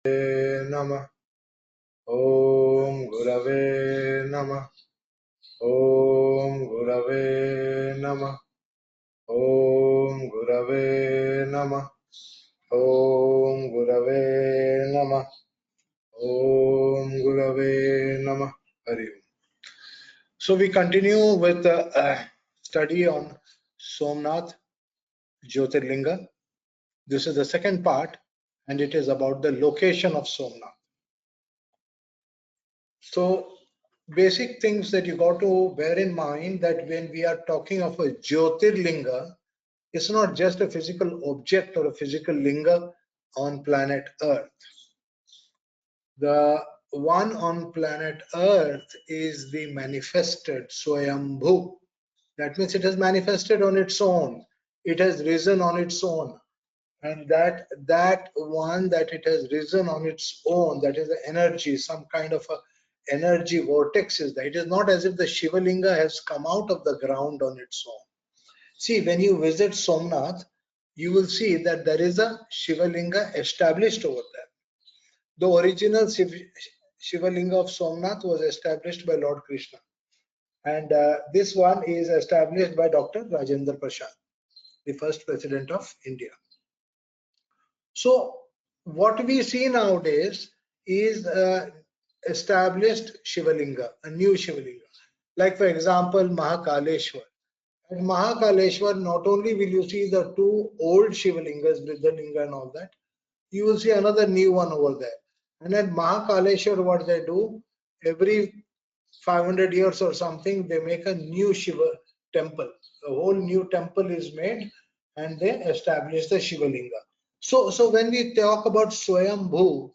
Namah. Om Gurave Namah. Om Gurave Namah. Om Gurave Namah. Om Gurave Namah. Om Gurave Namah. Hari Om. So we continue with the study on Somnath Jyotirlinga. This is the second part, and it is about the location of Somnath. So basic things that you got to bear in mind, that when we are talking of a Jyotirlinga, it's not just a physical object or a physical linga on planet Earth. The one on planet Earth is the manifested Swayambhu. That means it has manifested on its own. It has risen on its own. And that one that it has risen on its own, that is the energy, some kind of a energy vortex is there. It is not as if the Shiva Linga has come out of the ground on its own. See, when you visit Somnath, you will see that there is a Shiva Linga established over there. The original Shiva Linga of Somnath was established by Lord Krishna, and this one is established by Dr. Rajendra Prasad, the first president of India. So what we see nowadays is established Shivalinga, a new Shivalinga. Like for example, Mahakaleshwar. At Mahakaleshwar, not only will you see the two old Shivalingas, Vriddhalinga and all that, you will see another new one over there. And at Mahakaleshwar, what they do, every 500 years or something, they make a new Shiva temple. A whole new temple is made and they establish the Shivalinga. So when we talk about Swayambhu,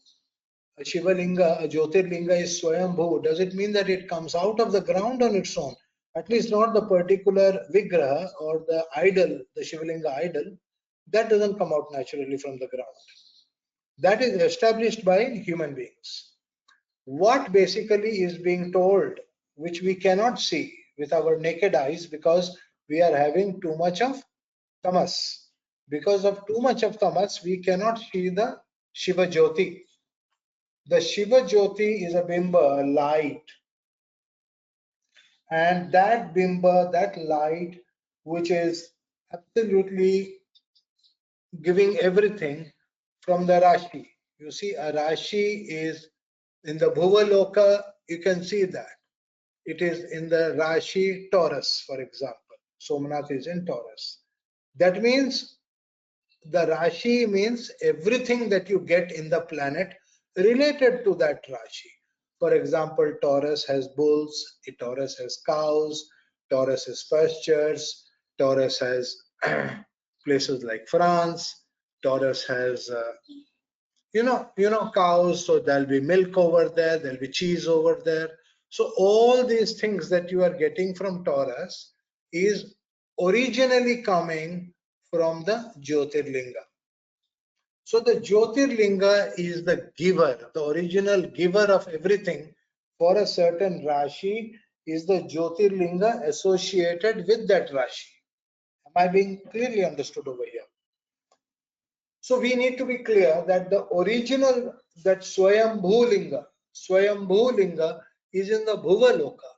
a Shivalinga, a Jyotirlinga is Swayambhu, does it mean that it comes out of the ground on its own? At least not the particular Vigraha or the idol, the Shivalinga idol, that doesn't come out naturally from the ground. That is established by human beings. What basically is being told, which we cannot see with our naked eyes because we are having too much of tamas. Because of too much of tamas, we cannot see the Shiva Jyoti. The Shiva Jyoti is a bimba, a light. And that bimba, that light, which is absolutely giving everything from the Rashi. You see, a Rashi is in the Bhuvaloka, you can see that. It is in the Rashi Taurus, for example. Somnath is in Taurus. That means the Rashi means everything that you get in the planet related to that Rashi. For example, Taurus has bulls, Taurus has cows, Taurus has pastures, Taurus has places like France, Taurus has cows, so there'll be milk over there, there'll be cheese over there. So all these things that you are getting from Taurus is originally coming from the Jyotirlinga. So the Jyotirlinga is the giver, the original giver of everything. For a certain Rashi is the Jyotirlinga associated with that Rashi. Am I being clearly understood over here? So we need to be clear that the original, that Swayambhu Linga is in the Bhuvaloka,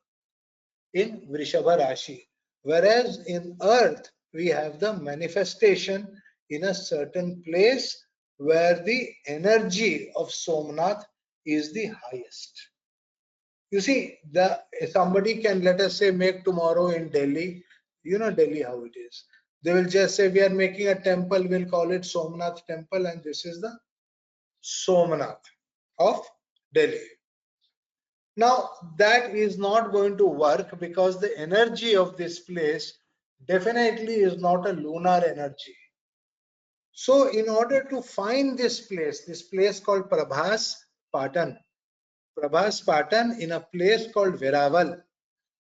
in Vrishabha Rashi. Whereas in Earth, we have the manifestation in a certain place where the energy of Somnath is the highest. You see, somebody can, let us say, make tomorrow in Delhi, you know Delhi how it is. They will just say, we are making a temple, we'll call it Somnath temple, and this is the Somnath of Delhi. Now, that is not going to work because the energy of this place definitely is not a lunar energy. So, in order to find this place called Prabhas Patan in a place called Veraval.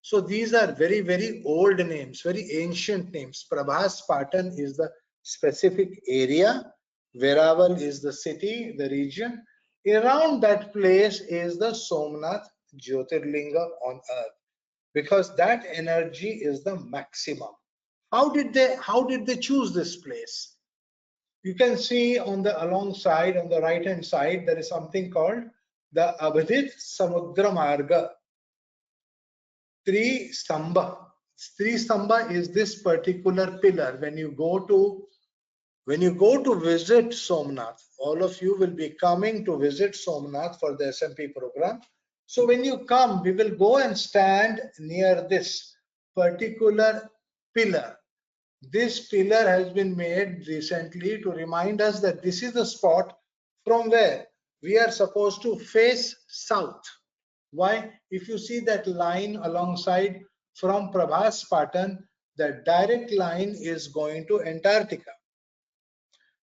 So these are very, very old names, very ancient names. Prabhas Patan is the specific area. Veraval is the city, the region. Around that place is the Somnath Jyotirlinga on earth, because that energy is the maximum. How did they choose this place? You can see on the alongside, on the right hand side, there is something called the Abhidit Samudra Marga. Stambha. Stambha is this particular pillar. When you go to visit Somnath, all of you will be coming to visit Somnath for the SMP program. So when you come, we will go and stand near this particular pillar. This pillar has been made recently to remind us that this is the spot from where we are supposed to face south. Why? If you see that line alongside from Prabhas Patan, the direct line is going to Antarctica.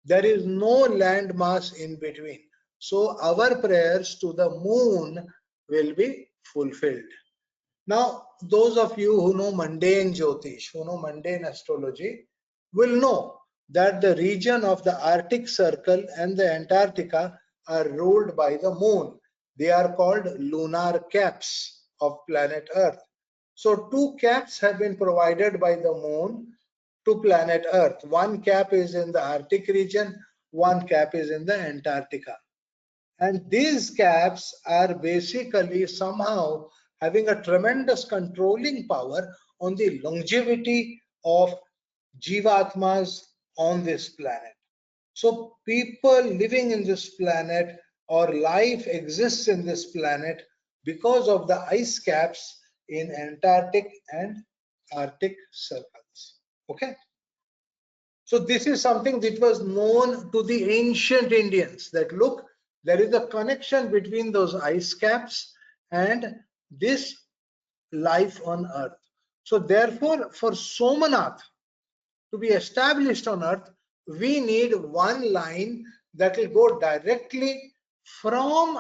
There is no landmass in between. So our prayers to the moon will be fulfilled. Now, those of you who know mundane Jyotish, who know mundane astrology, will know that the region of the Arctic Circle and the Antarctica are ruled by the moon. They are called lunar caps of planet Earth. So two caps have been provided by the moon to planet Earth. One cap is in the Arctic region, one cap is in the Antarctica. And these caps are basically somehow having a tremendous controlling power on the longevity of Jivatmas on this planet. So people living in this planet or life exists in this planet because of the ice caps in Antarctic and Arctic circles. Okay. So this is something that was known to the ancient Indians, that look, there is a connection between those ice caps and this life on earth. So therefore, for Somanath to be established on earth, we need one line that will go directly from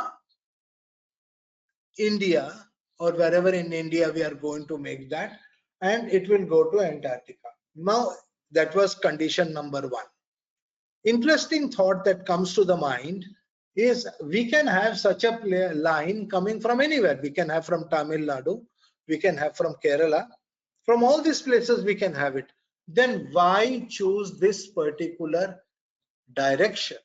India or wherever in India we are going to make that, and it will go to Antarctica. Now, that was condition number one. Interesting thought that comes to the mind is we can have such a line coming from anywhere. We can have from Tamil Nadu, we can have from Kerala, from all these places we can have it. Then why choose this particular direction?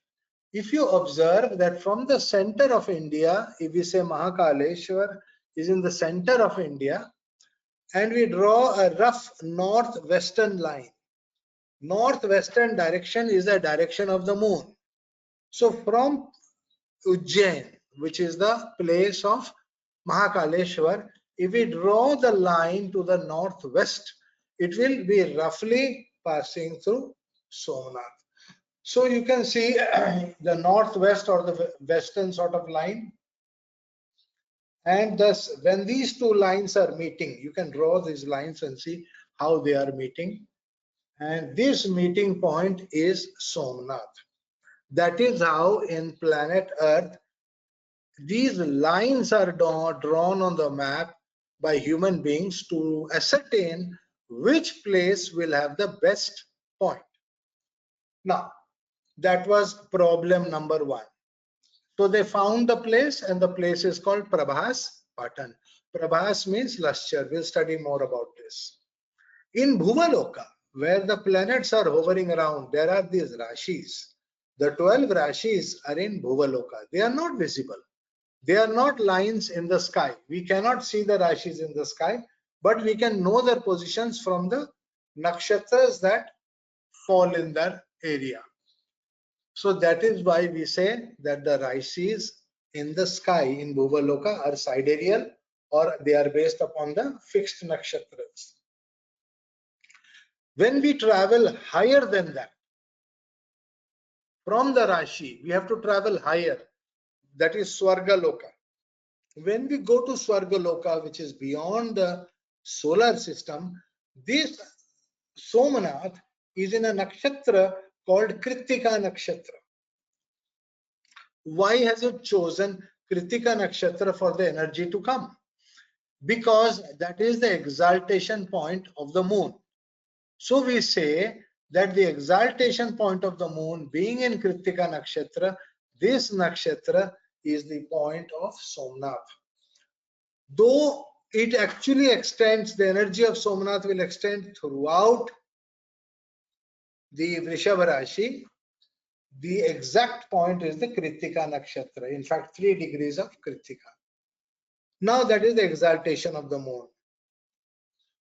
If you observe that from the center of India, if we say Mahakaleshwar is in the center of India, and we draw a rough northwestern line, northwestern direction is the direction of the moon. So from Ujjain, which is the place of Mahakaleshwar, if we draw the line to the northwest, it will be roughly passing through Somnath. So you can see the northwest or the western sort of line. And thus, when these two lines are meeting, you can draw these lines and see how they are meeting. And this meeting point is Somnath. That is how in planet Earth, these lines are drawn on the map by human beings to ascertain which place will have the best point. Now, that was problem number one. So they found the place, and the place is called Prabhas Patan. Prabhas means lustre. We'll study more about this. In Bhuvaloka, where the planets are hovering around, there are these Rashis. The 12 Rashis are in Bhuvaloka. They are not visible. They are not lines in the sky. We cannot see the Rashis in the sky, but we can know their positions from the nakshatras that fall in that area. So that is why we say that the Rashis in the sky in Bhuvaloka are sidereal, or they are based upon the fixed nakshatras. When we travel higher than that, from the Rashi, we have to travel higher. That is Swargaloka. When we go to Swargaloka, which is beyond the solar system, this Somanath is in a nakshatra called Kritika nakshatra. Why has it chosen Kritika nakshatra for the energy to come? Because that is the exaltation point of the moon. So we say that the exaltation point of the moon being in Kritika nakshatra, this nakshatra is the point of Somnath. Though it actually extends, the energy of Somnath will extend throughout the Vrishabha Rashi, The exact point is the Kritika Nakshatra. In fact, 3 degrees of Kritika. Now that is the exaltation of the moon.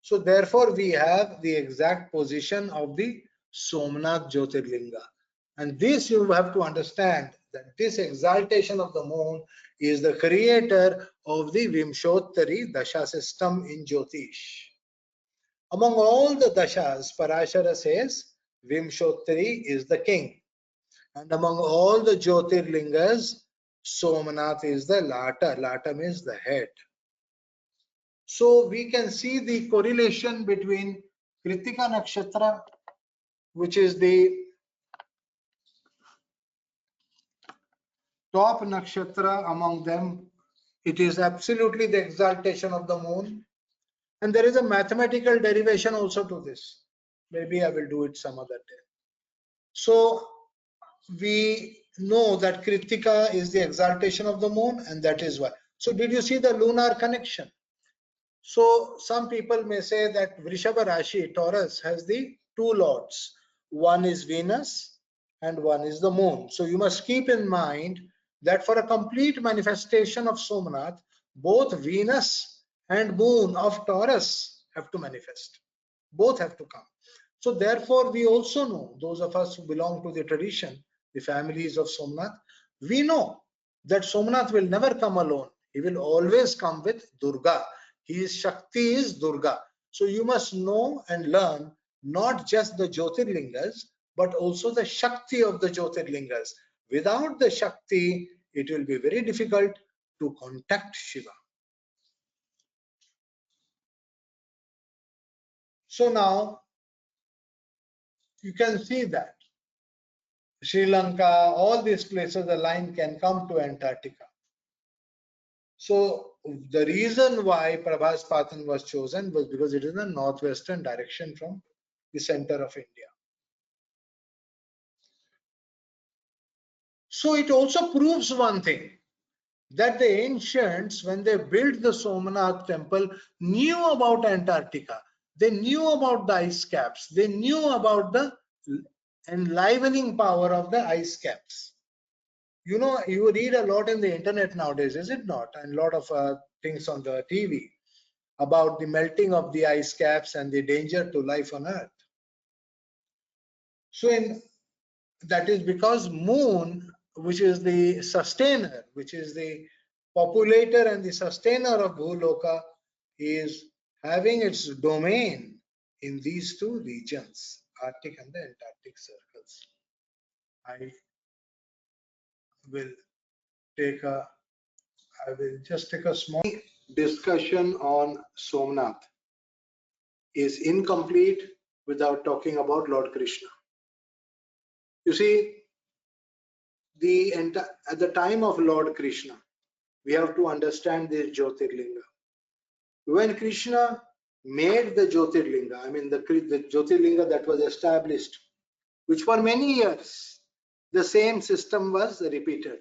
So therefore, we have the exact position of the Somanath Jyotirlinga. And this you have to understand, that this exaltation of the moon is the creator of the Vimshottari Dasha system in Jyotish. Among all the dashas, Parashara says Vimshottari is the king. And among all the Jyotirlingas, Somanath is the Lata. Lata means the head. So we can see the correlation between Kritika Nakshatra, which is the top nakshatra among them. It is absolutely the exaltation of the moon. And there is a mathematical derivation also to this. Maybe I will do it some other day. So we know that Kritika is the exaltation of the moon, and that is why. So did you see the lunar connection? So some people may say that Vrishabha Rashi, Taurus, has the 2 lords. One is Venus and one is the moon. So you must keep in mind that for a complete manifestation of Somnath, both Venus and moon of Taurus have to manifest. Both have to come. So therefore, we also know, those of us who belong to the tradition, the families of Somnath, we know that Somnath will never come alone. He will always come with Durga. His Shakti is Durga. So you must know and learn not just the Jyotirlingas, but also the Shakti of the Jyotirlingas. Without the Shakti, it will be very difficult to contact Shiva. So now you can see that Sri Lanka, all these places, the line can come to Antarctica. So the reason why Prabhas Patan was chosen was because it is in the northwestern direction from the center of India. So it also proves one thing, that the ancients, when they built the Somanath temple, knew about Antarctica. They knew about the ice caps. They knew about the enlivening power of the ice caps. You know, you read a lot in the internet nowadays, is it not? And a lot of things on the TV about the melting of the ice caps and the danger to life on Earth. So that is because moon, which is the sustainer, which is the populator and the sustainer of Bhuloka, is having its domain in these 2 regions, Arctic and the Antarctic circles. I will just take a small discussion on Somnath is incomplete without talking about Lord Krishna. You see, at the time of Lord Krishna, we have to understand this Jyotirlinga. When Krishna made the Jyotirlinga, I mean the Jyotirlinga that was established, which for many years the same system was repeated,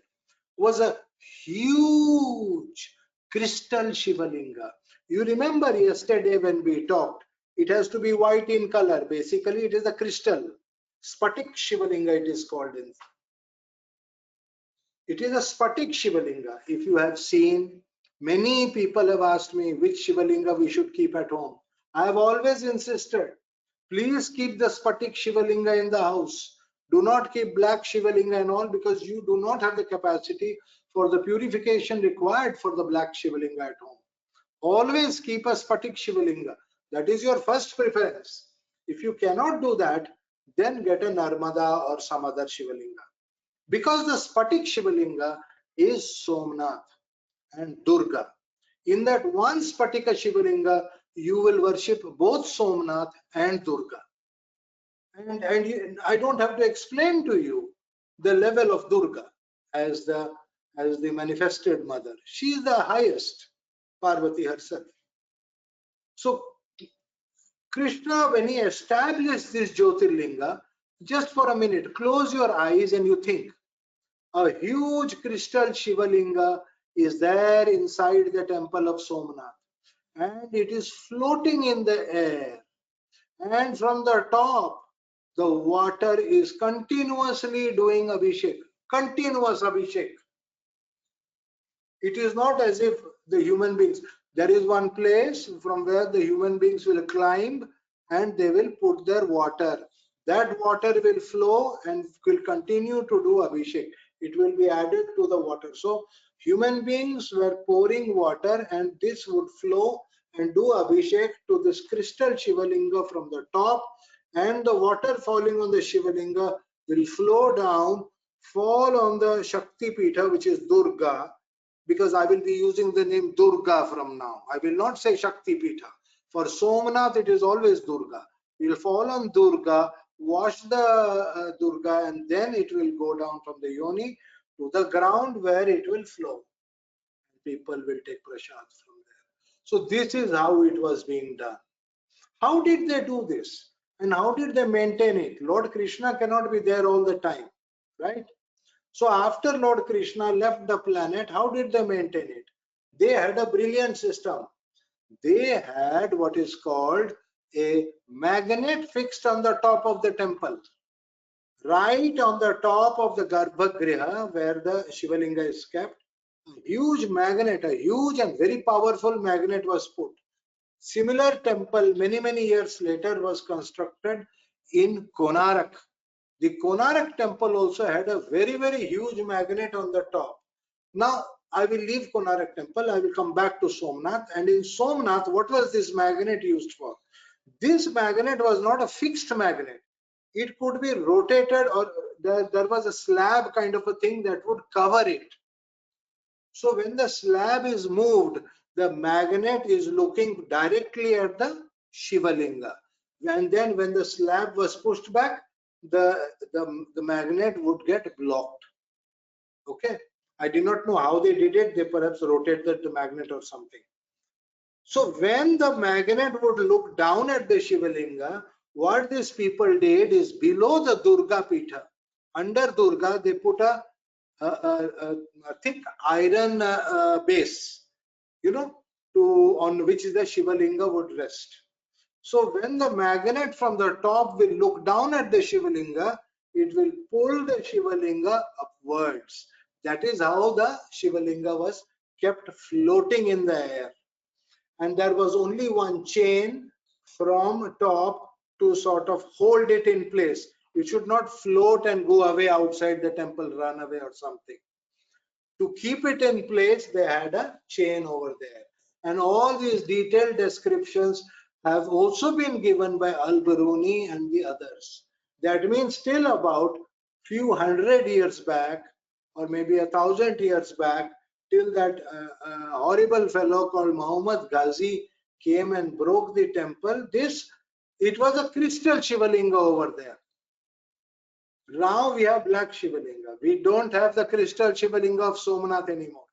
was a huge crystal Shivalinga. You remember yesterday when we talked, it has to be white in color. Basically, it is a crystal. Spatik Shivalinga it is called. It is a Spatik Shivalinga. If you have seen, many people have asked me which Shivalinga we should keep at home. I have always insisted, please keep the Spatik Shivalinga in the house. Do not keep black Shivalinga and all, because you do not have the capacity for the purification required for the black Shivalinga at home. Always keep a Spatik Shivalinga. That is your first preference. If you cannot do that, then get a Narmada or some other Shivalinga. Because the Spatik Shivalinga is Somnath and Durga. In that one Spatika Shivalinga, you will worship both Somnath and Durga. And I don't have to explain to you the level of Durga as the manifested mother. She is the highest, Parvati herself. So Krishna, when he established this Jyotirlinga, just for a minute, close your eyes and you think, a huge crystal Shivalinga is there inside the temple of Somnath, and it is floating in the air, and from the top the water is continuously doing Abhishek, continuous Abhishek. It is not as if the human beings, there is one place from where the human beings will climb and they will put their water. That water will flow and will continue to do Abhishek. It will be added to the water. So human beings were pouring water and this would flow and do Abhishek to this crystal Shivalinga from the top, and the water falling on the Shivalinga will flow down, fall on the Shakti Pitha, which is Durga, because I will be using the name Durga from now. I will not say Shakti Pitha. For Somnath, it is always Durga. We will fall on Durga, wash the Durga, and then it will go down from the yoni to the ground where it will flow. People will take prasad from there. So this is how it was being done. How did they do this? And how did they maintain it? Lord Krishna cannot be there all the time, right? So after Lord Krishna left the planet, how did they maintain it? They had a brilliant system. They had what is called a magnet fixed on the top of the temple. Right on the top of the Garbhagriha, where the Shivalinga is kept, a huge magnet, a huge and very powerful magnet was put. Similar temple many years later was constructed in Konarak. The Konarak temple also had a very huge magnet on the top. Now I will leave Konarak temple, I will come back to Somnath. And in Somnath, what was this magnet used for? This magnet was not a fixed magnet. It could be rotated, or there was a slab kind of a thing that would cover it. So when the slab is moved, the magnet is looking directly at the Shivalinga. And then when the slab was pushed back, the magnet would get blocked. Okay. I do not know how they did it. They perhaps rotated the magnet or something. So when the magnet would look down at the Shivalinga, what these people did is below the Durga Pitha, under Durga, they put a thick iron base, on which the Shivalinga would rest. So when the magnet from the top will look down at the Shivalinga, it will pull the Shivalinga upwards. That is how the Shivalinga was kept floating in the air. And there was only one chain from top to sort of hold it in place. It should not float and go away outside the temple, run away or something. To keep it in place, they had a chain over there. And all these detailed descriptions have also been given by Al-Biruni and the others. That means still about few hundred years back, or maybe 1,000 years back, till that horrible fellow called Muhammad Ghazi came and broke the temple. It was a crystal Shivalinga over there. Now we have black Shivalinga. We don't have the crystal Shivalinga of Somanath anymore.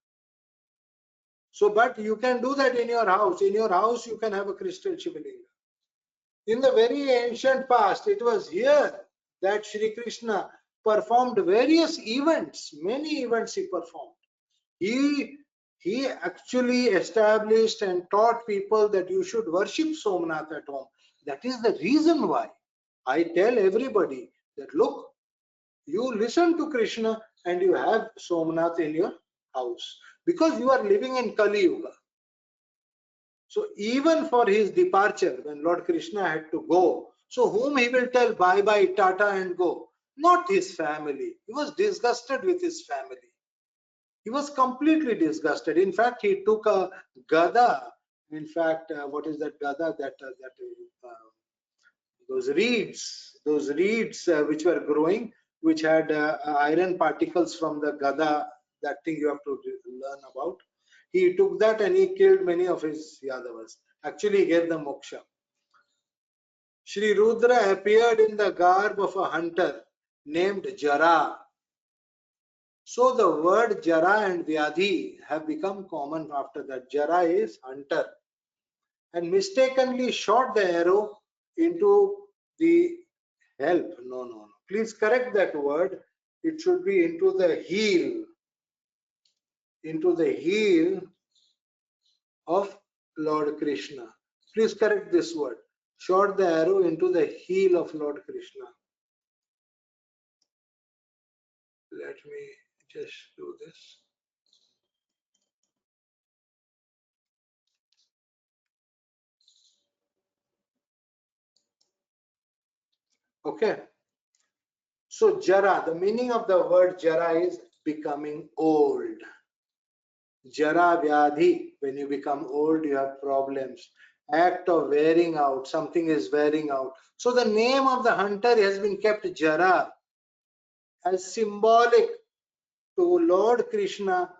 So, but you can do that in your house. In your house, you can have a crystal Shivalinga. In the very ancient past, it was here that Sri Krishna performed various events. Many events he performed. He actually established and taught people that you should worship Somnath at home. That is the reason why I tell everybody that, look, you listen to Krishna and you have Somnath in your house, because you are living in Kali Yuga. So even for his departure, when Lord Krishna had to go, so whom he will tell bye bye, tata and go? Not his family. He was disgusted with his family. He was completely disgusted. In fact, he took a gada. In fact, what is that gada? Those reeds which were growing, which had iron particles from the gada, that thing you have to learn about. He took that and he killed many of his Yadavas. Actually, he gave them moksha. Sri Rudra appeared in the garb of a hunter named Jara. So the word Jara and Vyadhi have become common after that. Jara is hunter, and mistakenly shot the arrow into the help. No. Please correct that word. It should be into the heel. Into the heel of Lord Krishna. Please correct this word. Shot the arrow into the heel of Lord Krishna. Let me just do this. Okay. So Jara, the meaning of the word Jara is becoming old. Jara Vyadhi, when you become old, you have problems. Act of wearing out, something is wearing out. So the name of the hunter has been kept Jara as symbolic to Lord Krishna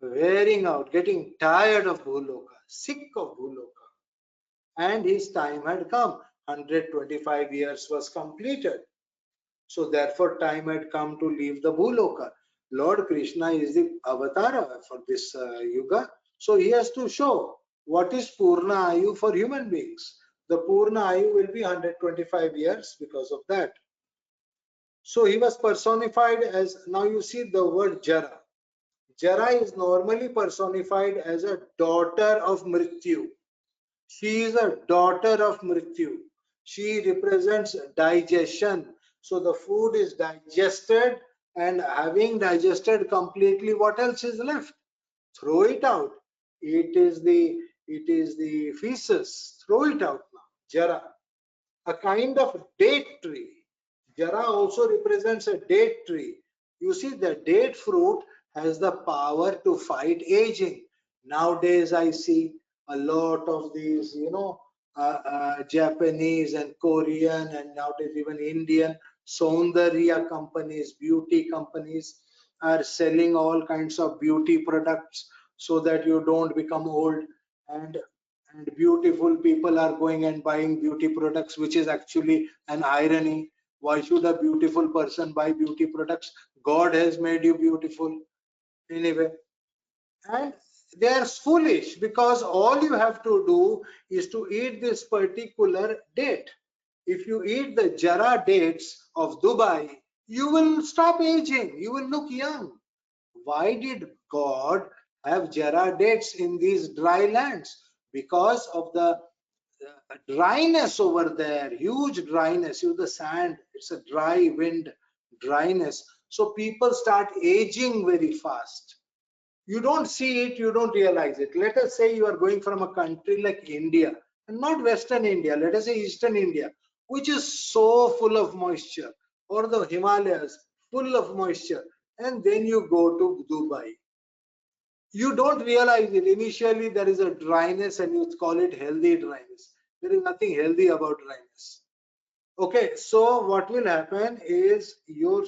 wearing out, getting tired of Bhuloka, sick of Bhuloka. And his time had come. 125 years was completed. So therefore time had come to leave the Bhuloka. Lord Krishna is the avatar for this yuga. So he has to show what is Purna Ayu for human beings. The Purna Ayu will be 125 years because of that. So he was personified as, now you see the word Jara. Jara is normally personified as a daughter of Mrityu. She is a daughter of Mrityu. She represents digestion. So the food is digested, and having digested completely, what else is left? Throw it out. It is the feces. Throw it out now. Jara, a kind of date tree. Jara also represents a date tree. You see, the date fruit has the power to fight aging. Nowadays, I see a lot of these, Japanese and Korean and nowadays even Indian Saundarya companies, beauty companies are selling all kinds of beauty products so that you don't become old. And beautiful people are going and buying beauty products, which is actually an irony. Why should a beautiful person buy beauty products? God has made you beautiful anyway. And they are foolish because all you have to do is to eat this particular date. If you eat the Jara dates of Dubai, you will stop aging, you will look young. Why did God have Jara dates in these dry lands? Because of the dryness over there, huge dryness. You, the sand, it's a dry wind, dryness. So people start aging very fast. You don't see it, you don't realize it. Let us say you are going from a country like India, and not Western India, let us say Eastern India, which is so full of moisture, or the Himalayas, full of moisture, and then you go to Dubai. You don't realize it. Initially, there is a dryness, and you call it healthy dryness. There is nothing healthy about dryness. Okay, so what will happen is your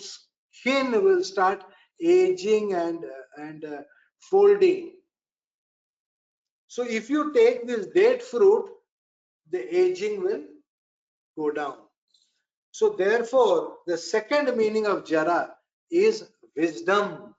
skin will start aging and folding. So if you take this date fruit, the aging will go down. So therefore, the second meaning of Jara is wisdom,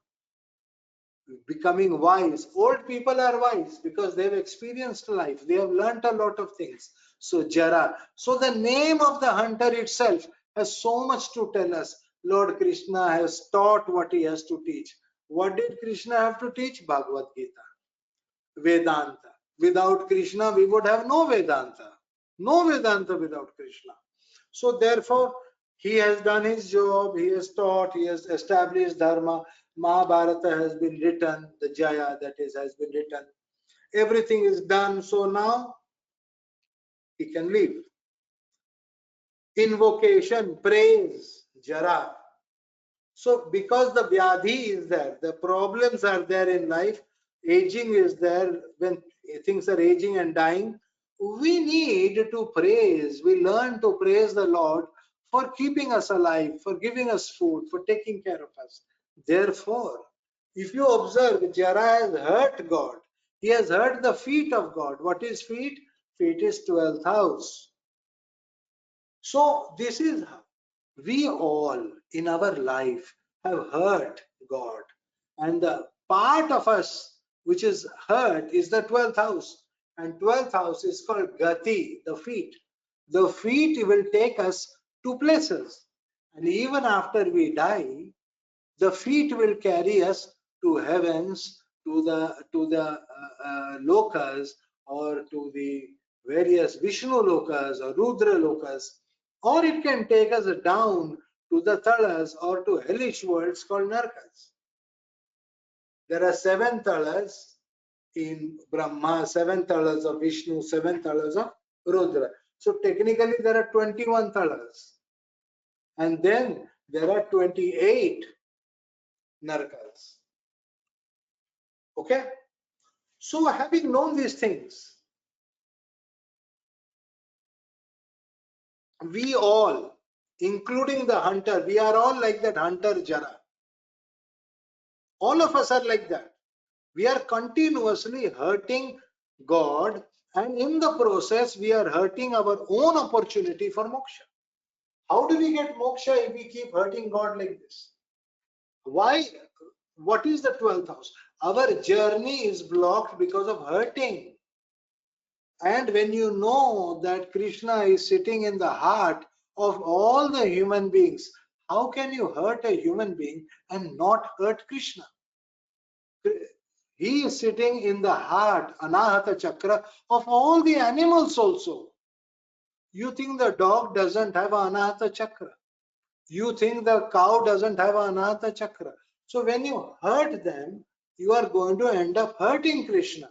becoming wise. Old people are wise because they've experienced life. They have learnt a lot of things. So Jara. So the name of the hunter itself has so much to tell us. Lord Krishna has taught what he has to teach. What did Krishna have to teach? Bhagavad Gita, Vedanta. Without Krishna, we would have no Vedanta. No Vedanta without Krishna. So therefore, he has done his job, he has taught, he has established Dharma. Mahabharata has been written, the Jaya, that is, has been written. Everything is done, so now he can leave. Invocation, praise, Jara. So because the Vyadhi is there, the problems are there in life, aging is there, when things are aging and dying, we need to praise. We learn to praise the Lord for keeping us alive, for giving us food, for taking care of us. Therefore, if you observe, Jara has hurt God. He has hurt the feet of God. What is feet? Feet is 12th house. So this is how we all in our life have hurt God. And the part of us which is hurt is the 12th house. And 12th house is called Gati, the feet. The feet will take us to places. And even after we die, the feet will carry us to heavens, to the lokas, or to the various Vishnu lokas or Rudra lokas, or it can take us down to the talas or to hellish worlds called narkas. There are 7 talas in Brahma, 7 talas of Vishnu, 7 talas of Rudra. So technically there are 21 talas. And then there are 28 narkas. Okay? So having known these things, we all, including the hunter, we are all like that hunter Jara. All of us are like that. We are continuously hurting God, and in the process we are hurting our own opportunity for moksha. How do we get moksha if we keep hurting God like this? Why? What is the 12th house? Our journey is blocked because of hurting. And when you know that Krishna is sitting in the heart of all the human beings, how can you hurt a human being and not hurt Krishna? He is sitting in the heart, Anahata Chakra, of all the animals also. You think the dog doesn't have an Anahata Chakra. You think the cow doesn't have an Anahata Chakra. So when you hurt them, you are going to end up hurting Krishna.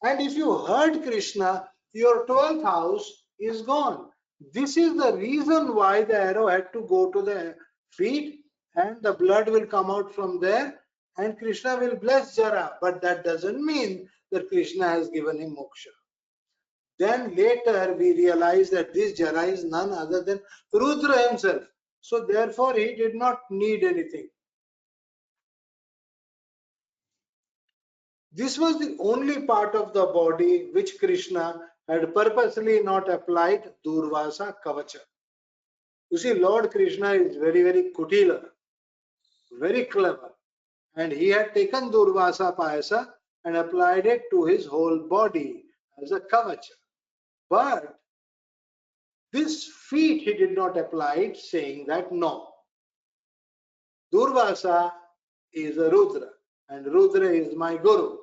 And if you hurt Krishna, your 12th house is gone. This is the reason why the arrow had to go to the feet, and the blood will come out from there, and Krishna will bless Jara. But that doesn't mean that Krishna has given him moksha. Then later we realize that this Jara is none other than Rudra himself. So therefore he did not need anything. This was the only part of the body which Krishna had purposely not applied Durvasa Kavacha. You see, Lord Krishna is very, very kutila, very clever. And he had taken Durvasa Payasa and applied it to his whole body as a Kavacha. But this feat he did not apply it, saying that no, Durvasa is a Rudra and Rudra is my Guru.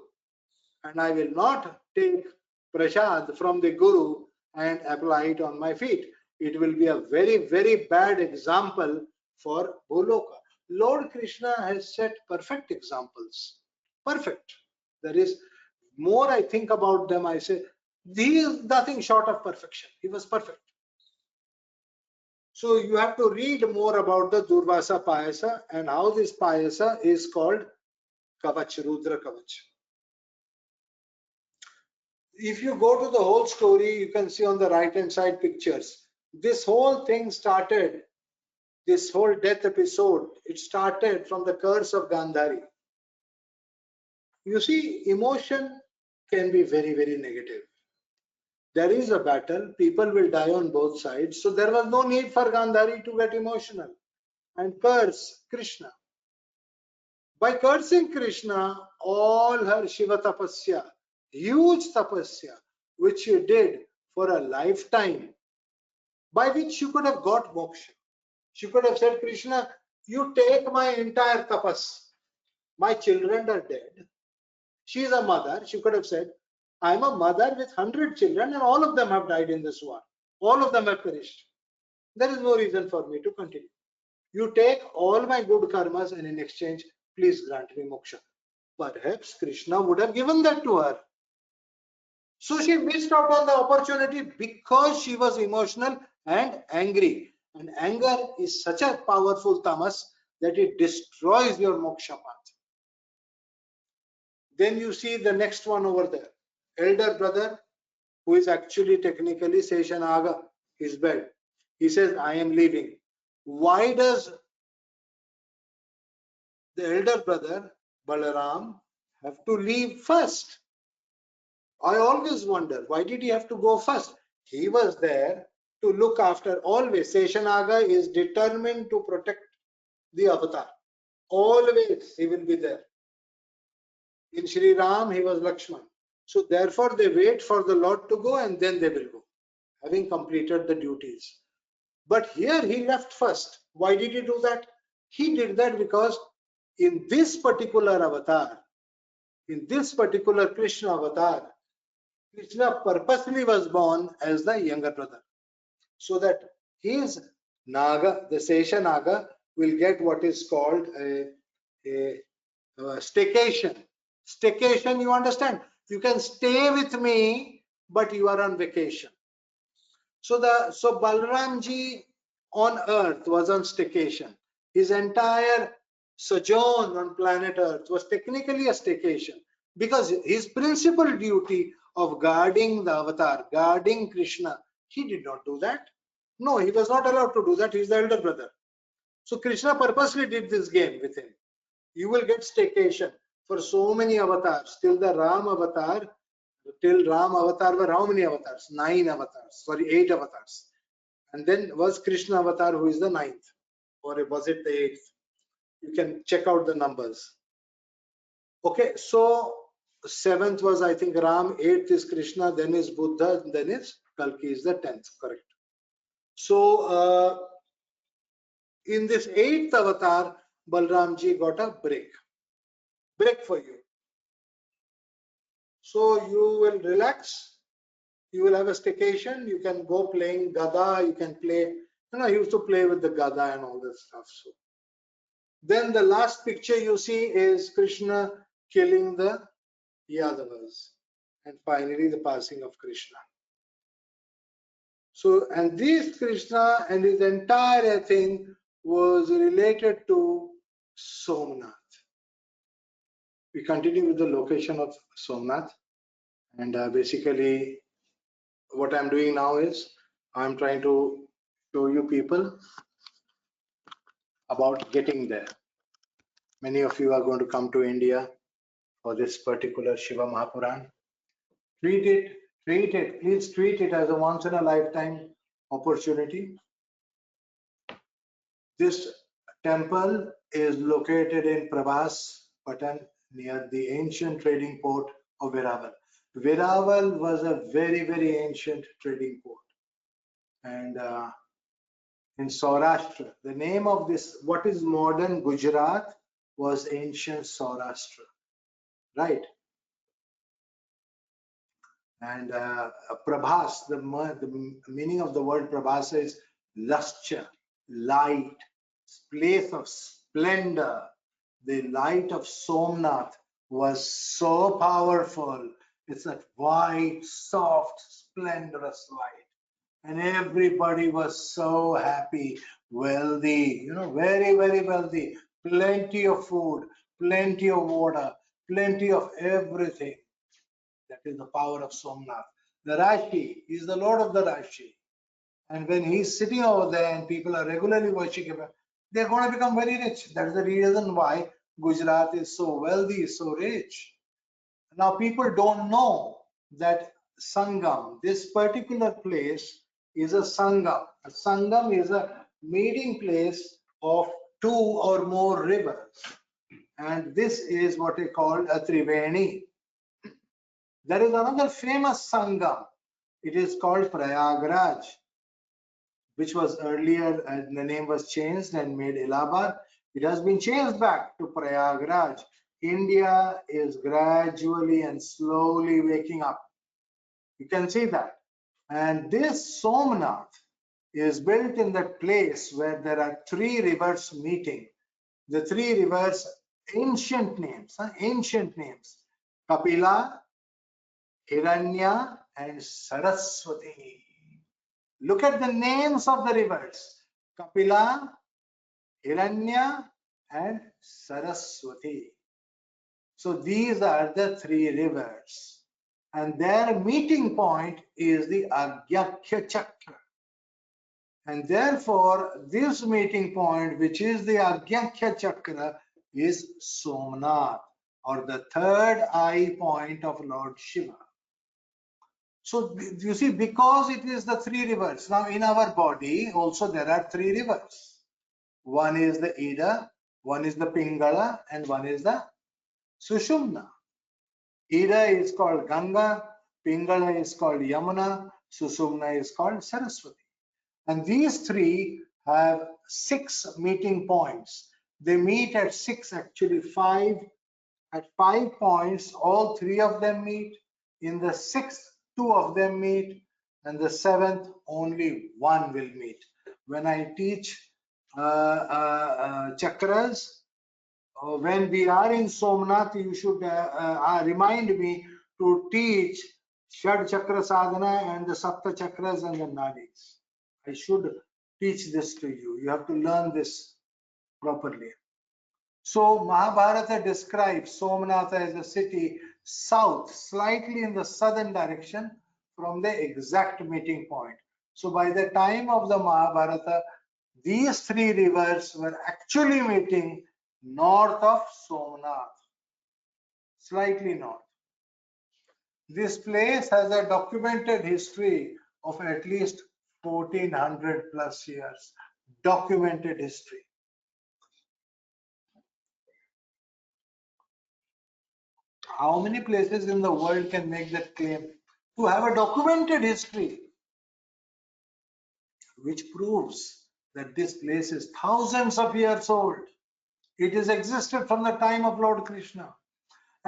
And I will not take prasad from the Guru and apply it on my feet. It will be a very, very bad example for Bholoka. Lord Krishna has set perfect examples. Perfect. There is more I think about them, I say, he is nothing short of perfection. He was perfect. So you have to read more about the Durvasa Payasa and how this Payasa is called Kavach, Rudra Kavach. If you go to the whole story, you can see on the right hand side pictures. This whole thing started, this whole death episode, it started from the curse of Gandhari. You see, emotion can be very, very negative. There is a battle, people will die on both sides. So there was no need for Gandhari to get emotional and curse Krishna. By cursing Krishna, all her Shiva tapasya, huge tapasya, which she did for a lifetime, by which she could have got moksha. She could have said, Krishna, you take my entire tapas. My children are dead. She is a mother. She could have said, I am a mother with 100 children and all of them have died in this war. All of them have perished. There is no reason for me to continue. You take all my good karmas and in exchange, please grant me moksha. Perhaps Krishna would have given that to her. So she missed out on the opportunity because she was emotional and angry. And anger is such a powerful tamas that it destroys your moksha path. Then you see the next one over there. Elder brother, who is actually technically Seshanaga, his bed. He says, I am leaving. Why does the elder brother, Balaram, have to leave first? I always wonder, why did he have to go first? He was there to look after always. Seshanaga is determined to protect the avatar. Always he will be there. In Sri Ram, he was Lakshman. So therefore they wait for the Lord to go and then they will go, having completed the duties. But here he left first. Why did he do that? He did that because in this particular avatar, in this particular Krishna avatar, Krishna purposely was born as the younger brother, so that his Naga, the Sesha Naga, will get what is called a staycation. Staycation, you understand? You can stay with me, but you are on vacation. So Balramji on earth was on staycation. His entire sojourn on planet earth was technically a staycation, because his principal duty of guarding the avatar, guarding Krishna, he did not do that. No, he was not allowed to do that. He is the elder brother. So Krishna purposely did this game with him. You will get staycation for so many avatars. Till the Ram avatar, till Ram avatar were how many avatars? 9 avatars, sorry, 8 avatars. And then was Krishna avatar, who is the 9th, or was it the 8th? You can check out the numbers. Okay, so 7th was, I think, Ram, 8th is Krishna, then is Buddha, then is Kalki is the 10th, correct. So in this 8th avatar, Balramji got a break for you. So you will relax, you will have a staycation, you can go playing Gada, you can play, I used to play with the Gada and all this stuff. So then the last picture you see is Krishna killing the Yadavas, and finally the passing of Krishna. So, and this Krishna and his entire thing was related to Somnath. We continue with the location of Somnath, and basically what I'm doing now is I'm trying to show you people about getting there. Many of you are going to come to India for this particular Shiva Mahapuran. Treat it, please treat it as a once in a lifetime opportunity. This temple is located in Prabhas, Patan, near the ancient trading port of Veraval. Veraval was a very, very ancient trading port. And in Saurashtra, the name of this, what is modern Gujarat, was ancient Saurashtra, right? And Prabhas, the meaning of the word Prabhas is lustre, light, place of splendor. The light of Somnath was so powerful. It's that white, soft, splendorous light. And everybody was so happy, wealthy, very, very wealthy, plenty of food, plenty of water, plenty of everything. That is the power of Somnath. The Rashi is the Lord of the Rashi. And when he's sitting over there and people are regularly worshiping him, they're going to become very rich. That's the reason why Gujarat is so wealthy, so rich. Now people don't know that Sangam, this particular place, is a Sangam. A Sangam is a meeting place of 2 or more rivers. And this is what they call a Triveni. There is another famous Sangam. It is called Prayagraj, which was earlier, the name was changed and made Allahabad. It has been changed back to Prayagraj. India is gradually and slowly waking up. You can see that. And this Somnath is built in that place where there are 3 rivers meeting. The 3 rivers, ancient names. Kapila, Hiranya, and Saraswati. Look at the names of the rivers. Kapila, Hiranya, and Saraswati. So these are the 3 rivers. And their meeting point is the Agyakhya Chakra. And therefore, this meeting point, which is the Agyakhya Chakra, is Somnath, or the 3rd eye point of Lord Shiva. So you see, because it is the 3 rivers, now in our body also there are 3 rivers. One is the Ida, one is the Pingala, and one is the Sushumna. Ida is called Ganga, Pingala is called Yamuna, Sushumna is called Saraswati. And these 3 have 6 meeting points. They meet at 6, actually 5. At 5 points, all 3 of them meet. In the 6th, 2 of them meet. And the 7th, only 1 will meet. when I teach chakras, when we are in Somnath, you should remind me to teach Shad Chakra Sadhana and the Sapta Chakras and the Nadis. I should teach this to you. You have to learn this properly. So Mahabharata describes Somnath as a city south, slightly in the southern direction from the exact meeting point. So by the time of the Mahabharata, these three rivers were actually meeting north of Somnath, slightly north. This place has a documented history of at least 1400 plus years. Documented history. How many places in the world can make that claim? To have a documented history, which proves that this place is thousands of years old. It has existed from the time of Lord Krishna.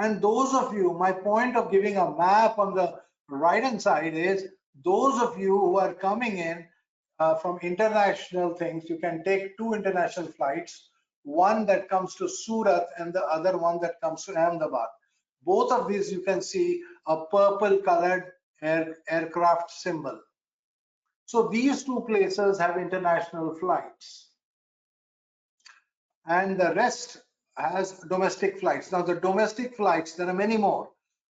And those of you, my point of giving a map on the right hand side is, those of you who are coming in from international things, you can take two international flights, one that comes to Surat and the other one that comes to Ahmedabad. Both of these you can see a purple colored aircraft symbol. So these two places have international flights, and the rest has domestic flights. Now the domestic flights, there are many more,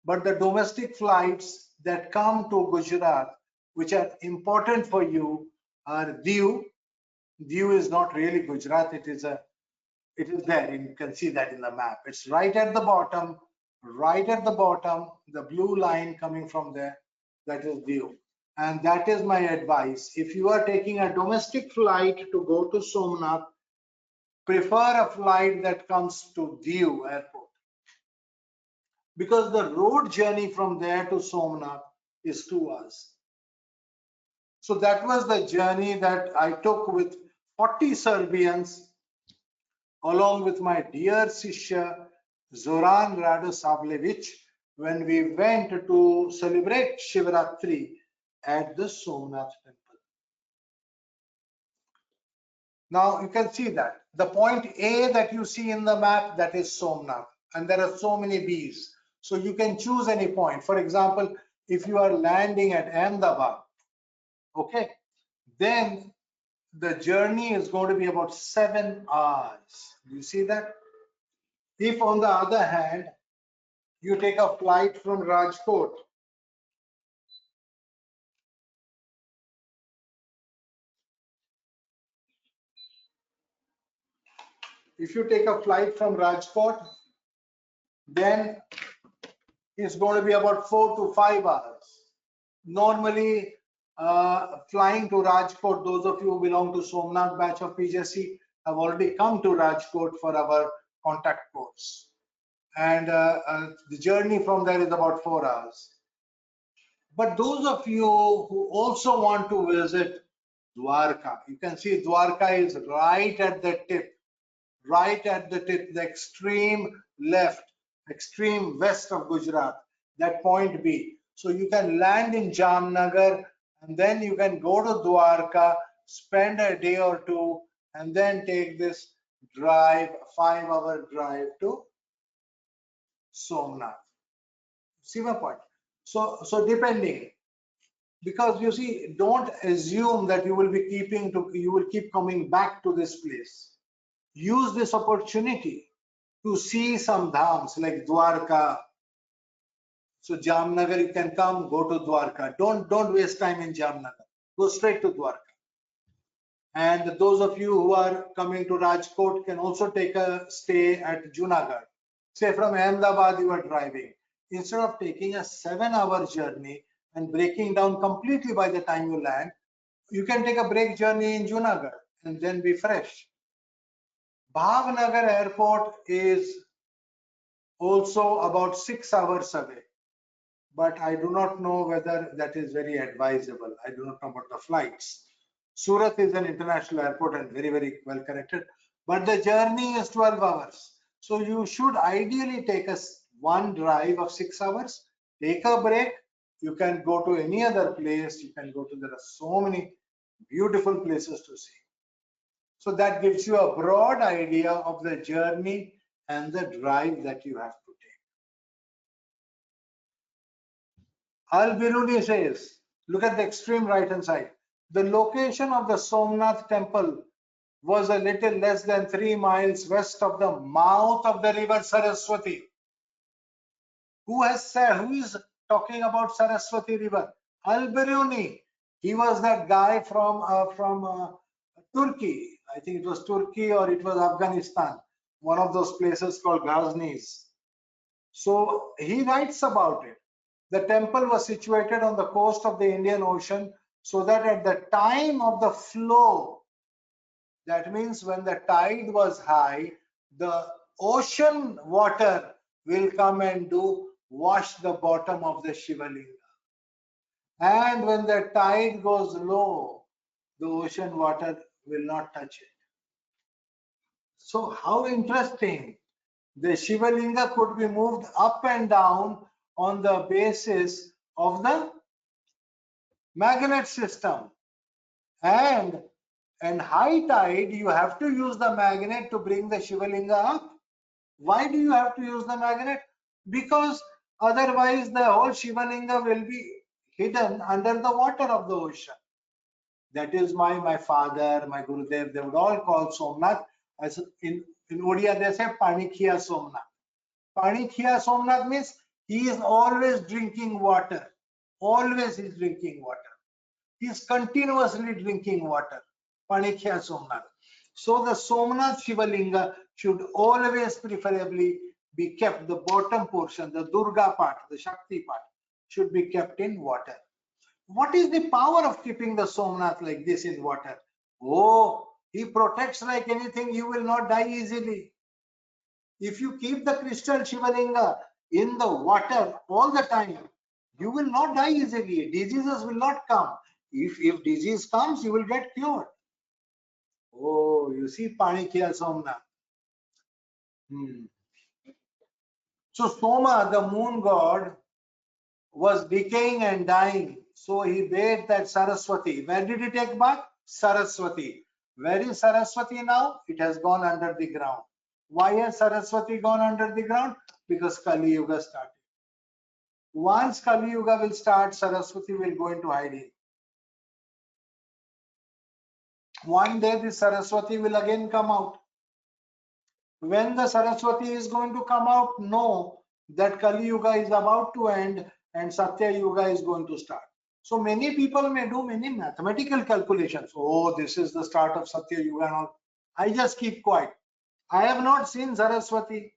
but the domestic flights that come to Gujarat, which are important for you, are Diu. Diu is not really Gujarat, it is there. You can see that in the map. It's right at the bottom, the blue line coming from there, that is Diu. And that is my advice. If you are taking a domestic flight to go to Somnath, prefer a flight that comes to Diu airport, because the road journey from there to Somnath is 2 hours. So that was the journey that I took with 40 Serbians, along with my dear Sishya Zoran Radosavljevic, when we went to celebrate Shivaratri at the Somnath temple. Now you can see that the point A that you see in the map, that is Somnath, and there are so many B's. So you can choose any point. For example, if you are landing at Ahmedabad, okay, then the journey is going to be about 7 hours. Do you see that? If on the other hand, you take a flight from Rajkot, if you take a flight from Rajkot, then it's going to be about 4 to 5 hours. Normally, flying to Rajkot, those of you who belong to Somnath batch of PJC have already come to Rajkot for our contact course. And the journey from there is about 4 hours. But those of you who also want to visit Dwarka, you can see Dwarka is right at the tip, the extreme left, extreme west of Gujarat, that point B. So you can land in Jamnagar and then you can go to Dwarka, spend a day or two, and then take this drive, 5-hour drive to Somnath. See my point? So depending, because you see, don't assume that you will keep coming back to this place. Use this opportunity to see some dhams like Dwarka. So Jamnagar, you can come, go to Dwarka. Don't waste time in Jamnagar. Go straight to Dwarka. And those of you who are coming to Rajkot can also take a stay at Junagadh. Say from Ahmedabad you are driving. Instead of taking a 7-hour journey and breaking down completely by the time you land, you can take a break journey in Junagadh and then be fresh. Bhavnagar airport is also about 6 hours away, but I do not know whether that is very advisable. I do not know about the flights. Surat is an international airport and very, very well connected, but the journey is 12 hours. So you should ideally take one drive of 6 hours, take a break. You can go to any other place. You can go to, there are so many Beautiful places to see. So that gives you a broad idea of the journey and the drive that you have to take. Al-Biruni says, look at the extreme right hand side. The location of the Somnath temple was a little less than 3 miles west of the mouth of the river Saraswati. Who has said, who is talking about Saraswati river? Al-Biruni. He was that guy from Turkey. I think it was Turkey or it was Afghanistan. One of those places called Ghaznis. So he writes about it. The temple was situated on the coast of the Indian Ocean, so that at the time of the flow, that means when the tide was high, the ocean water will come and wash the bottom of the Shiva Linga. And when the tide goes low, the ocean water will not touch it. So how interesting. The Shiva Linga could be moved up and down on the basis of the magnet system. And high tide, you have to use the magnet to bring the Shiva Linga up. Why do you have to use the magnet? Because otherwise the whole Shiva Linga will be hidden under the water of the ocean. That is why my father, my Gurudev, they would all call Somnath, as in Odia they say Panikhiya Somnath. Panikhiya Somnath means he is always drinking water. Always he is drinking water. He is continuously drinking water. Panikhiya Somnath. So the Somnath Shiva Linga should always preferably be kept, the bottom portion, the Durga part, the Shakti part, should be kept in water. What is the power of keeping the Somnath like this in water? Oh, he protects like anything, you will not die easily. If you keep the crystal Shiva Linga in the water all the time, you will not die easily. Diseases will not come. If disease comes, you will get cured. Oh, you see Panikhiya Somnath. So Soma, the moon god, was decaying and dying. So he bathed at Saraswati. Where did he take bath? Saraswati. Where is Saraswati now? It has gone under the ground. Why has Saraswati gone under the ground? Because Kali Yuga started. Once Kali Yuga will start, Saraswati will go into hiding. One day the Saraswati will again come out. When the Saraswati is going to come out, know that Kali Yuga is about to end and Satya Yuga is going to start. So many people may do many mathematical calculations. Oh, this is the start of Satya Yuga and all. I just keep quiet. I have not seen Saraswati.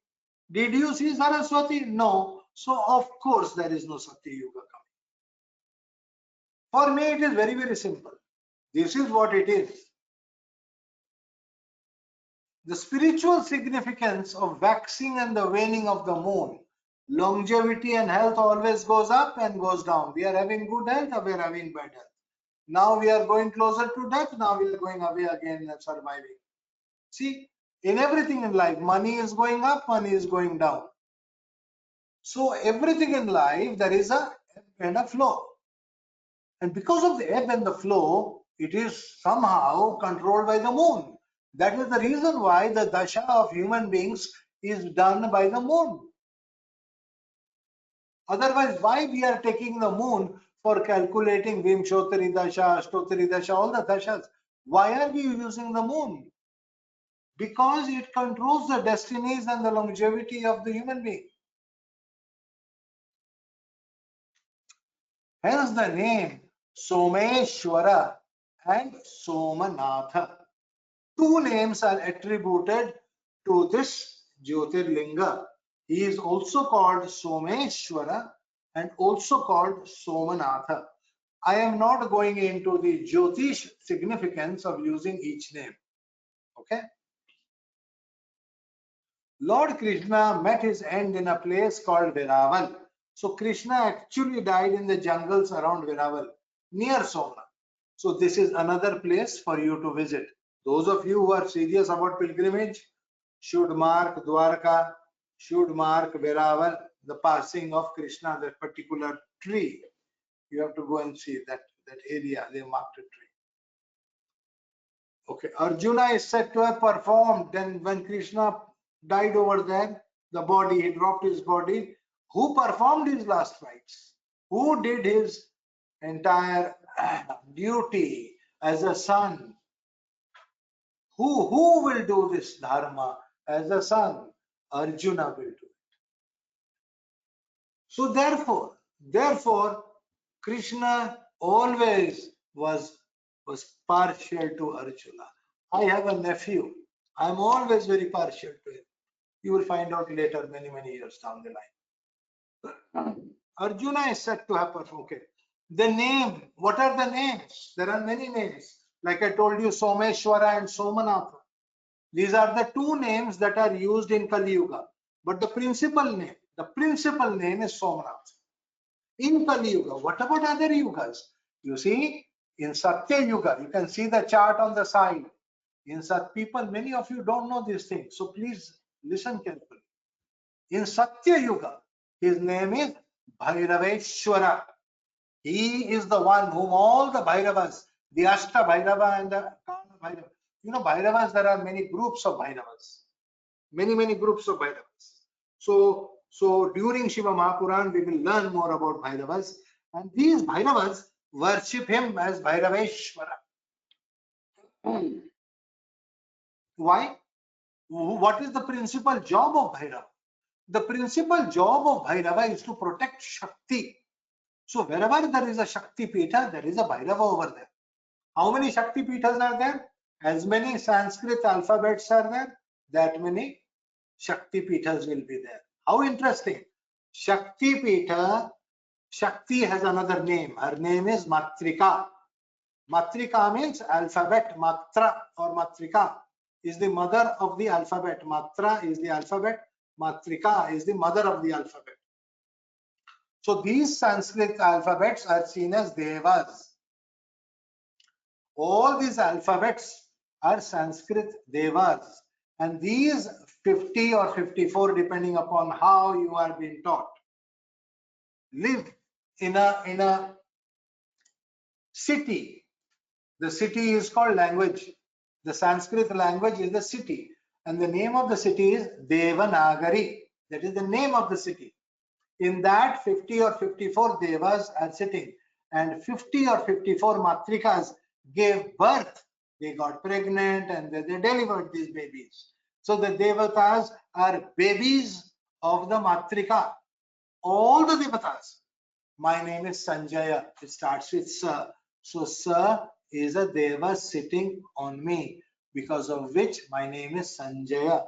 Did you see Saraswati? No. So of course there is no Satya Yuga coming. For me it is very, very simple. This is what it is. The spiritual significance of waxing and the waning of the moon. Longevity and health always goes up and goes down. We are having good health or we are having bad health. Now we are going closer to death. Now we are going away again and surviving. See, in everything in life, money is going up, money is going down. So everything in life, there is a ebb and a flow. And because of the ebb and the flow, it is somehow controlled by the moon. That is the reason why the dasha of human beings is done by the moon. Otherwise, why we are taking the moon for calculating Vimshotari dasha, Ashtotari dasha, all the dashas? Why are we using the moon? Because it controls the destinies and the longevity of the human being. Hence the name Someshwara and Somanatha. Two names are attributed to this Jyotirlinga. He is also called Someshwara and also called Somanatha. I am not going into the Jyotish significance of using each name. Okay. Lord Krishna met his end in a place called Veraval. So Krishna actually died in the jungles around Veraval, near Somnath. So this is another place for you to visit. Those of you who are serious about pilgrimage should mark Dwarka, should mark Veraval, the passing of Krishna, that particular tree. You have to go and see that area, they marked a tree. Okay, Arjuna is said to have performed. Then when Krishna died over there, the body, he dropped his body. Who performed his last rites? Who did his entire duty as a son? Who will do this dharma as a son? Arjuna will do. So therefore, Krishna always was partial to Arjuna. I have a nephew. I'm always very partial to him. You will find out later, many years down the line. Arjuna is said to have performed. Okay. The name, what are the names? There are many names. Like I told you, Someshwara and Somanath. These are the two names that are used in Kali Yuga. But the principal name is Somnath. In Kali Yuga, what about other yugas? You see, in Satya Yuga, you can see the chart on the side. In Sat people, many of you don't know these things, so please listen carefully. In Satya Yuga, his name is Bhairaveshwara. He is the one whom all the Bhairavas, the Ashta Bhairava and the Kana Bhairava. You know, Bhairavas, there are many groups of Bhairavas. Many groups of Bhairavas. So during Shiva Mahapuran, we will learn more about Bhairavas. And these Bhairavas worship him as Bhairaveshwara. Why? What is the principal job of Bhairava? The principal job of Bhairava is to protect Shakti. So wherever there is a Shakti Pitha, there is a Bhairava over there. How many Shakti Pithas are there? As many Sanskrit alphabets are there, that many Shakti Pithas will be there. How interesting. Shakti Pitha, Shakti has another name. Her name is Matrika. Matrika means alphabet. Matra or Matrika is the mother of the alphabet. Matra is the alphabet. Matrika is the mother of the alphabet. So these Sanskrit alphabets are seen as Devas. All these alphabets are Sanskrit Devas. And these 50 or 54, depending upon how you are being taught, live in a city. The city is called language. The Sanskrit language is the city. And the name of the city is Devanagari. That is the name of the city. In that 50 or 54 Devas are sitting. And 50 or 54 Matrikas gave birth. They got pregnant and they delivered these babies. So the Devatas are babies of the Matrika. All the Devatas. My name is Sanjay. It starts with Sa. So Sa is a Deva sitting on me, because of which my name is Sanjaya.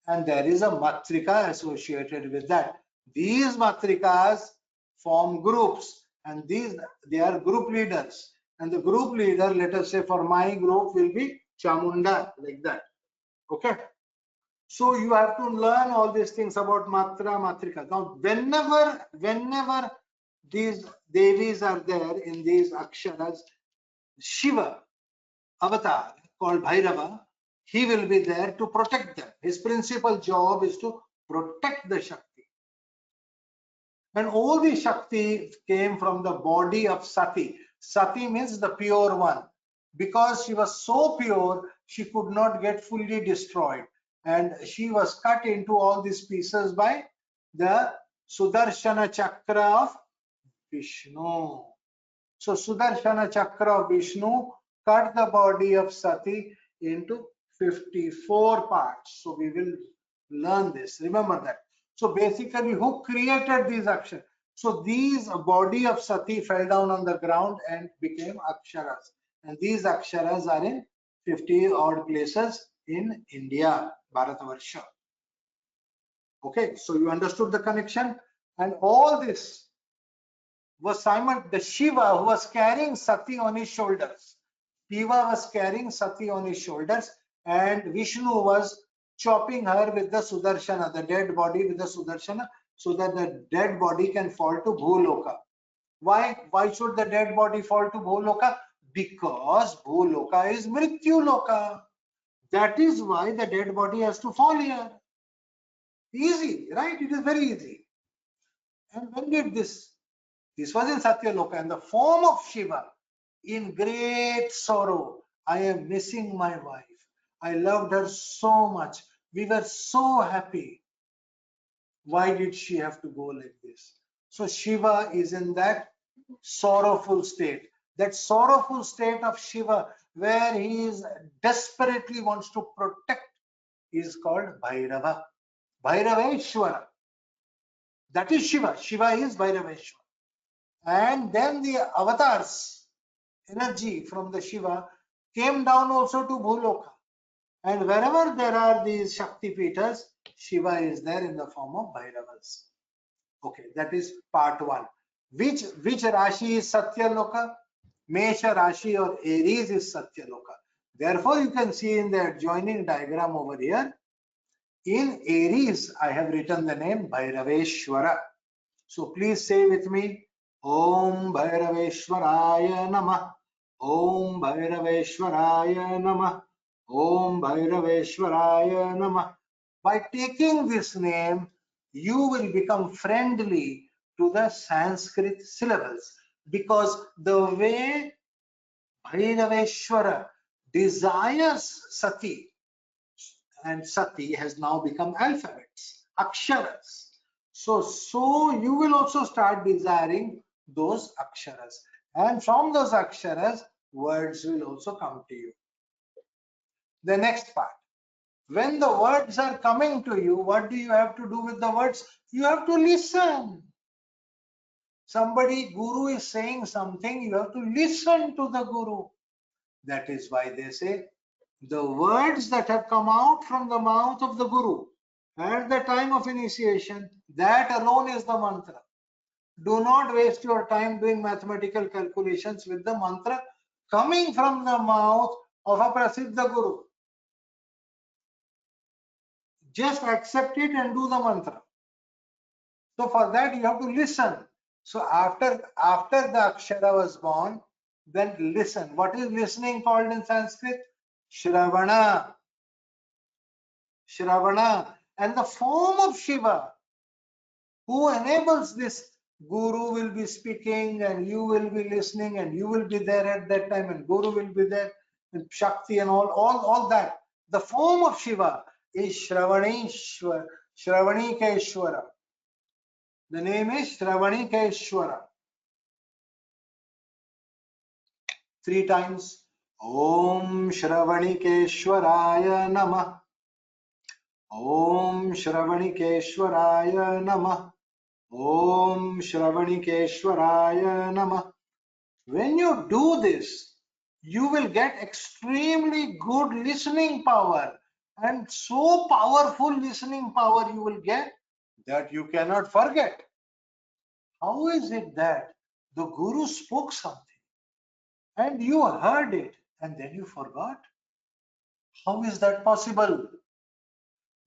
And there is a Matrika associated with that. These Matrikas form groups, and they are group leaders. And the group leader, let us say for my group, will be Chamunda, like that. Okay. So you have to learn all these things about Matra, Matrika. Now, whenever these Devis are there in these Aksharas, Shiva, avatar called Bhairava, he will be there to protect them. His principal job is to protect the Shakti. And all the Shakti came from the body of Sati. Sati means the pure one. Because she was so pure, she could not get fully destroyed. And she was cut into all these pieces by the Sudarshana Chakra of Vishnu. So Sudarshana Chakra of Vishnu cut the body of Sati into 54 parts. So we will learn this. Remember that. So basically, who created these aksharas? So these body of Sati fell down on the ground and became aksharas. And these aksharas are in 50 odd places in India, Bharatavarsha. Okay, so you understood the connection, and all this was Simon, the Shiva, who was carrying Sati on his shoulders. Shiva was carrying Sati on his shoulders, and Vishnu was chopping her with the Sudarshana, the dead body with the Sudarshana, so that the dead body can fall to Bhuloka. Why should the dead body fall to Bhuloka? Because Bhuloka is Mrityu Loka. That is why the dead body has to fall here. Easy, right? It is very easy. And when did this? This was in Satyaloka, and the form of Shiva, in great sorrow, I am missing my wife. I loved her so much. We were so happy. Why did she have to go like this? So Shiva is in that sorrowful state. That sorrowful state of Shiva, where he is desperately wants to protect, is called Bhairava. Bhairaveshwara. That is Shiva. Shiva is Bhairaveshwara. And then the avatars, energy from the Shiva, came down also to Bhuloka. And wherever there are these Shakti Pitas, Shiva is there in the form of Bhairavas. Okay, that is part one. Which Rashi is Satyaloka? Mesha Rashi or Aries is Satyaloka. Therefore, you can see in the adjoining diagram over here, in Aries, I have written the name Bhairaveshwara. So please say with me, Om Bhairaveshwaraya Namah. Om Bhairaveshwaraya Namah. Om Bhairaveshwaraya Namah. By taking this name, you will become friendly to the Sanskrit syllables, because the way Bhairaveshwara desires Sati, and Sati has now become alphabets, aksharas. So you will also start desiring those aksharas. And from those aksharas, words will also come to you. The next part. When the words are coming to you, what do you have to do with the words? You have to listen. Somebody, Guru is saying something, you have to listen to the Guru. That is why they say, the words that have come out from the mouth of the Guru at the time of initiation, that alone is the mantra. Do not waste your time doing mathematical calculations with the mantra coming from the mouth of a Prasiddha Guru. Just accept it and do the mantra. So for that you have to listen. So after the Akshara was born, then listen. What is listening called in Sanskrit? Shravana. Shravana. And the form of Shiva, who enables this, Guru will be speaking and you will be listening and you will be there at that time and Guru will be there and Shakti and all that. The form of Shiva is Shravanishwara, Shravanikeeshwara. The name is Shravanikeeshwara. 3 times. Om Shravanikeeshwaraya Namah. Om Shravanikeeshwaraya Namah. Om Shravanikeeshwaraya Namah. When you do this, you will get extremely good listening power, and so powerful listening power you will get that you cannot forget. How is it that the Guru spoke something and you heard it and then you forgot? How is that possible?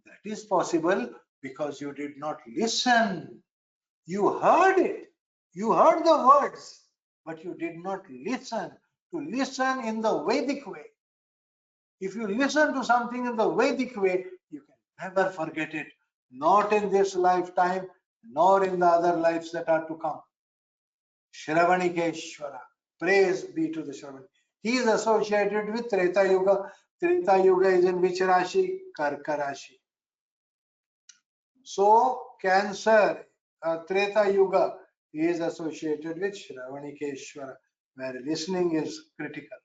That is possible because you did not listen. You heard it. You heard the words, but you did not listen. To listen in the Vedic way. If you listen to something in the Vedic way, you can never forget it. Not in this lifetime, nor in the other lives that are to come. Shravanikeeshwara. Praise be to the Shravan. He is associated with Treta Yuga. Treta Yuga is in which Rashi? Karka Rashi. So, Cancer, Treta Yuga is associated with Shravanikeeshwara, where listening is critical.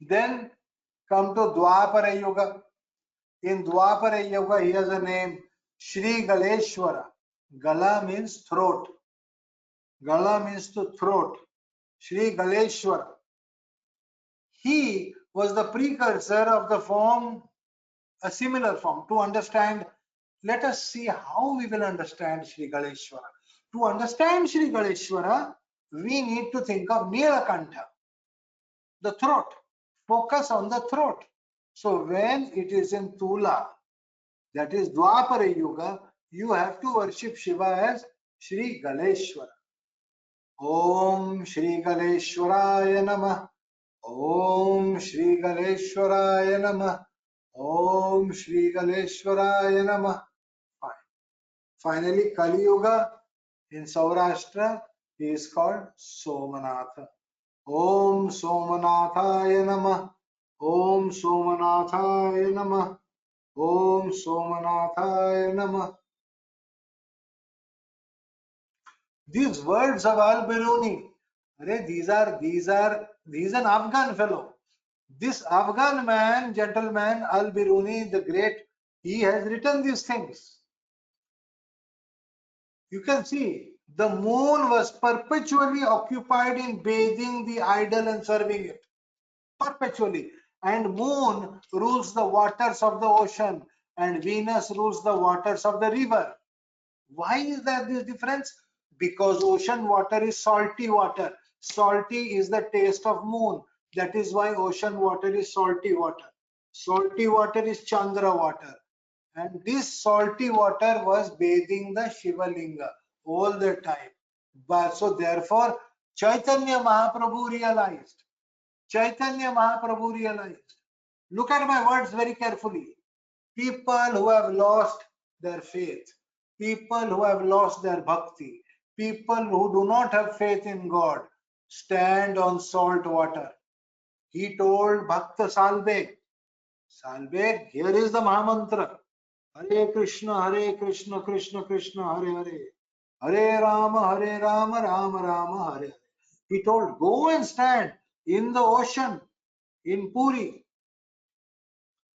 Then come to Dwapara Yuga. In Dwapara Yuga, he has a name, Sri Galeshwara. Gala means throat. Gala means to throat. Sri Galeshwara. He was the precursor of the form, a similar form. To understand, let us see how we will understand Sri Galeshwara. To understand Sri Galeshwara, we need to think of Nilakantha, the throat. Focus on the throat. So when it is in Tula, that is Dwapara Yuga, you have to worship Shiva as Sri Galeshwara. Om Shri Galeshwaraya Namah. Om Shri Galeshwaraya Namah. Om Shri Galeshwaraya Namah. Finally, Kali Yuga in Saurashtra, he is called Somanath. Om Somanathaya Namah. Om Somanathaya Namah. Om Somanathaya Namah. These words of Al-Biruni, these an Afghan fellow. This Afghan man, gentleman, Al-Biruni, the great, he has written these things. You can see the moon was perpetually occupied in bathing the idol and serving it. Perpetually. And moon rules the waters of the ocean and Venus rules the waters of the river. Why is there this difference? Because ocean water is salty water. Salty is the taste of moon. That is why ocean water is salty water. Salty water is Chandra water. And this salty water was bathing the Shiva Linga all the time. But so therefore, Chaitanya Mahaprabhu realized. Chaitanya Mahaprabhu realized. Look at my words very carefully. People who have lost their faith, people who have lost their bhakti, people who do not have faith in God, stand on salt water. He told Bhakta Salbeg, Salbeg, here is the Mahamantra. Hare Krishna, Krishna Krishna, Hare Hare. Hare Rama, Rama Rama, Hare Hare. He told, go and stand in the ocean in Puri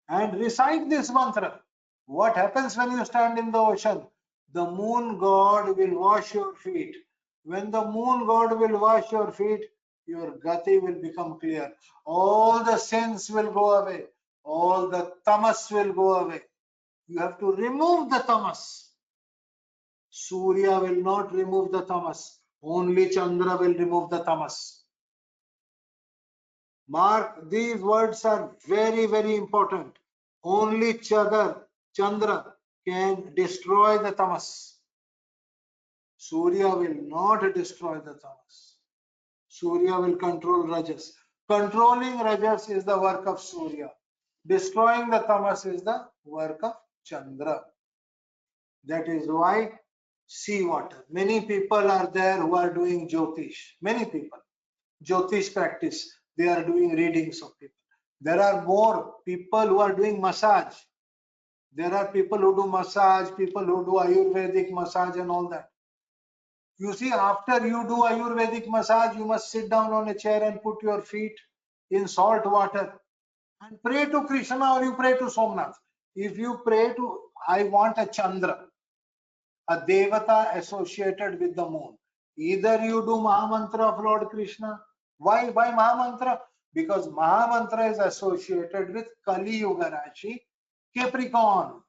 and recite this mantra. What happens when you stand in the ocean? The moon god will wash your feet. When the moon god will wash your feet, your gati will become clear. All the sins will go away. All the tamas will go away. You have to remove the tamas. Surya will not remove the tamas. Only Chandra will remove the tamas. Mark, these words are very, very important. Only Chandra can destroy the tamas. Surya will not destroy the tamas. Surya will control rajas. Controlling rajas is the work of Surya. Destroying the tamas is the work of Chandra. That is why sea water. Many people are there who are doing Jyotish. Many people. Jyotish practice. They are doing readings of people. There are more people who are doing massage. There are people who do massage, people who do Ayurvedic massage and all that. You see, after you do Ayurvedic massage, you must sit down on a chair and put your feet in salt water and pray to Krishna or you pray to Somnath. If you pray to, I want a Chandra, a Devata associated with the moon. Either you do Mahamantra of Lord Krishna. Why Mahamantra? Because Mahamantra is associated with Kali Yuga Rashi, Capricorn.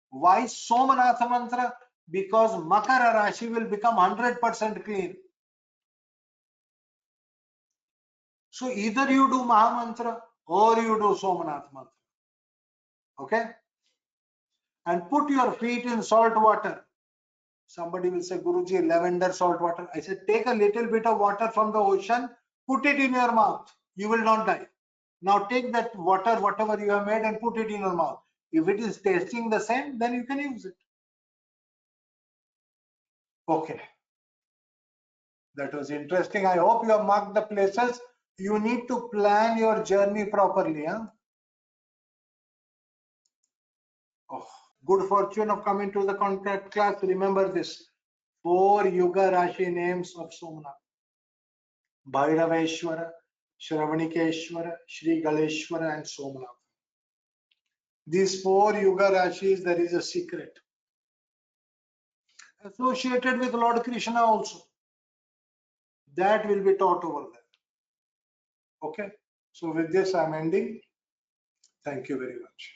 Why Somanath mantra? Because Makara Rashi will become 100% clean. So either you do Mahamantra or you do Somanath mantra. Okay? And put your feet in salt water. Somebody will say, Guruji, lavender salt water. I said, take a little bit of water from the ocean, put it in your mouth. You will not die. Now take that water, whatever you have made, and put it in your mouth. If it is tasting the same, then you can use it. Okay. That was interesting. I hope you have marked the places. You need to plan your journey properly. Huh? Oh, good fortune of coming to the contact class. Remember this. 4 Yuga Rashi names of Somnath. Bhairaveshwara, Shravanikeeshwara, Shri Galeshwara and Somnath. These 4 Yuga Rashis, there is a secret. Associated with Lord Krishna also. That will be taught over there. Okay. So with this, I'm ending. Thank you very much.